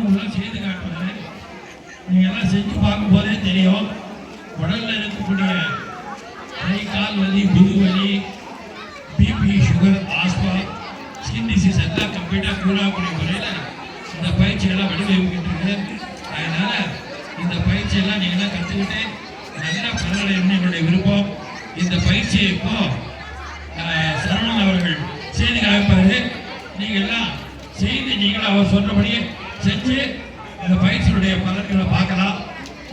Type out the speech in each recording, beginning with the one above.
உடம்புலாம் செய்து காட்டுறேன். நீங்க எல்லாம் செஞ்சு பார்க்கும் போதே தெரியும் உடல்ல இருக்கக்கூடிய கை கால் வலி, முதுவலி, BP, sugar, asthma, skin disease எல்லாம் கம்ப்ளீட்டாக கூடாக்கூடிய முறையில் இந்த பயிற்சியெல்லாம் வடிவமைக்கிட்டு இருக்கு. அதனால இந்த பயிற்சியெல்லாம் நீங்களாம் கற்றுக்கிட்டு நல்லா பரவாயில்லைன்னு என்னுடைய விருப்பம். இந்த பயிற்சியை இப்போ சரவணன் அவர்கள் செய்து காய்ப்பாரு. நீங்க எல்லாம் செய்து நீங்களும் அவர் சொன்னபடியே செஞ்சு இந்த பயிற்சியுடைய பலன்களை பார்க்கலாம்.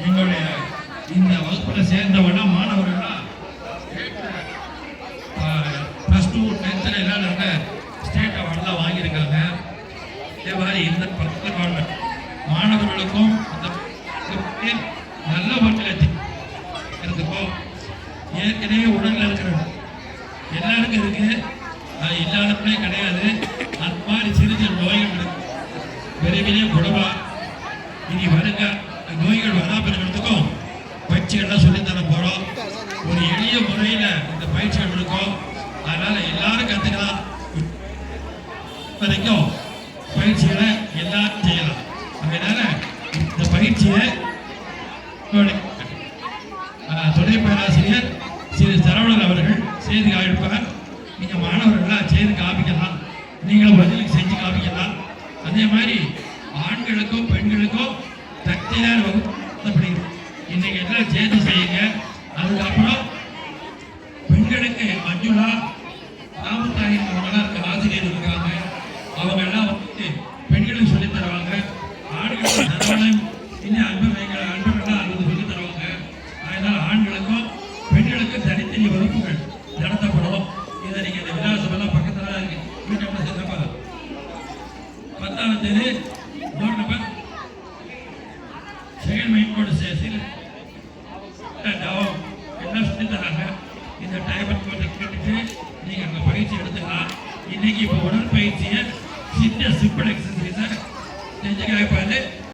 எங்களுடைய இந்த வகுப்பில் சேர்ந்தவனா மாணவர்களா +2, 10th எல்லாம் ஸ்டேட் அவார்டெலாம் வாங்கியிருக்காங்க. இதே மாதிரி இந்த பக்கத்தில் மாணவர்களுக்கும் நல்ல மக்கள் இருந்துக்கும். ஏற்கனவே உடலில் இருக்கிற எல்லாருக்கும் இருக்கு, அது இல்லாதப்பே கிடையாது. அந்த மாதிரி சிறு சிறு நோய்கள் இருக்கு, விரைவிலே குணமா. இனி வருங்க நோய்கள் வராமலுக்கும் பயிற்சிகள்லாம் சொல்லித்தர போகிறோம். ஒரு எளிய முறையில் இந்த பயிற்சிகள் இருக்கும். அதனால எல்லாரும் கற்றுக்கலாம். வரைக்கும் பயிற்சிகளை எல்லாரும் செய்யலாம். அதனால இந்த பயிற்சியை துணை பேராசிரியர் திரு சரவணன் அவர்கள் செய்து காமிப்பார். நீங்கள் மாணவர்களாக செய்து காமிக்கலாம், நீங்களும் பதிலுக்கு செஞ்சு காமிக்கலாம். அதே மாதிரி ஆண்களுக்கும் பெண்களுக்கும் சக்தியான வகுப்பு இன்னைக்கு எல்லாம் சேர்ந்து செய்யுங்க. அதுக்கப்புறம் பெண்களுக்கு மஞ்சுளா, ராமத்தாயின் அவங்களாம் இருக்க ஆசிரியர் இருக்காங்க. அவங்க எல்லாம் வந்து பெண்களுக்கு சொல்லித் தருவாங்க. ஆண்களுக்கு சரவணன் இன்னும் அன்புகள்லாம் அது சொல்லித் தருவாங்க. அதனால ஆண்களுக்கும் பெண்களுக்கும் தனித்தனி வகுப்புகள் நடத்தப்படும். இதை நீங்க இந்த விலாசமெல்லாம் பக்கத்தில் இருக்கு. வீட்டை சேர்ந்தப்ப 10ஆம் தேதி door number 2nd main road station எல்லாம் சொல்லி தராங்க. இந்த டைமை கேட்டுட்டு நீங்க அங்கே பயிற்சி எடுத்துக்கலாம். இன்னைக்கு இப்போ உடற்பயிற்சியை சின்ன சிம்பிள் எக்ஸசைஸை செஞ்சு கேட்பாரு.